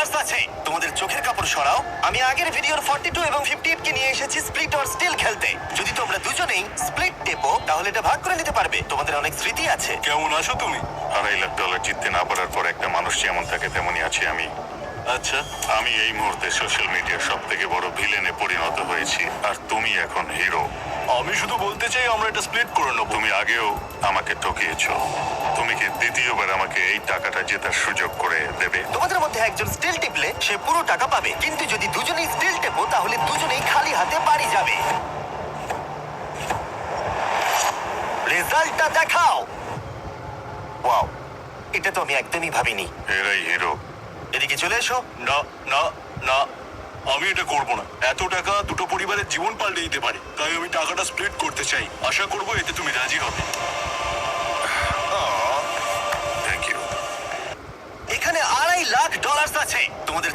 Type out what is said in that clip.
Dollar আছে। তোমাদের চোখের কাপড় সরাও। আমি আগের ভিডিওর 42 এবং 58 কে নিয়ে এসেছি স্প্লিট অর স্টিল খেলতে। যদি তোমরা দুজনেই স্প্লিট টেপো তাহলে এটা ভাগ করে নিতে পারবে। তোমাদের অনেক স্মৃতি আছে। কেমন আছো তুমি? $2.5 লাখ জিততে না পারার পর একটা মানুষ যেমন থাকে তেমনই আছি আমি। আচ্ছা, আমি এই মুহূর্তে সোশ্যাল মিডিয়ার সব থেকে বড় ভিলেনে পরিণত হয়েছি, আর তুমি এখন হিরো। আমি শুধু বলতে চাই আমরা এটা স্প্লিট করে নেবো। তুমি আগেও আমাকে ঠকিয়েছো। তুমি কি দ্বিতীয়বার আমাকে এই টাকাটা জেতার সুযোগ করে দেবে? তোমাদের মধ্যে একজন স্টিল টিপলে সে পুরো টাকা পাবে, কিন্তু যদি দুজনেই স্টিল টেপো তাহলে দুজনেই খালি হাতে বাড়ি যাবে। রেজাল্টটা দেখাও। ওয়াও, এটা তো আমি একদমই ভাবিনি। এরাই হিরো। এদিকে চলে এসো। না না না, আমি এটা করবো না। এত টাকা দুটো পরিবারের জীবন পাল্টে দিতে পারে, তাই আমি টাকাটা স্প্লিট করতে চাই। আশা করবো এতে তুমি রাজি হবে। Thank you. এখানে $2.5 লাখ আছে। তোমাদের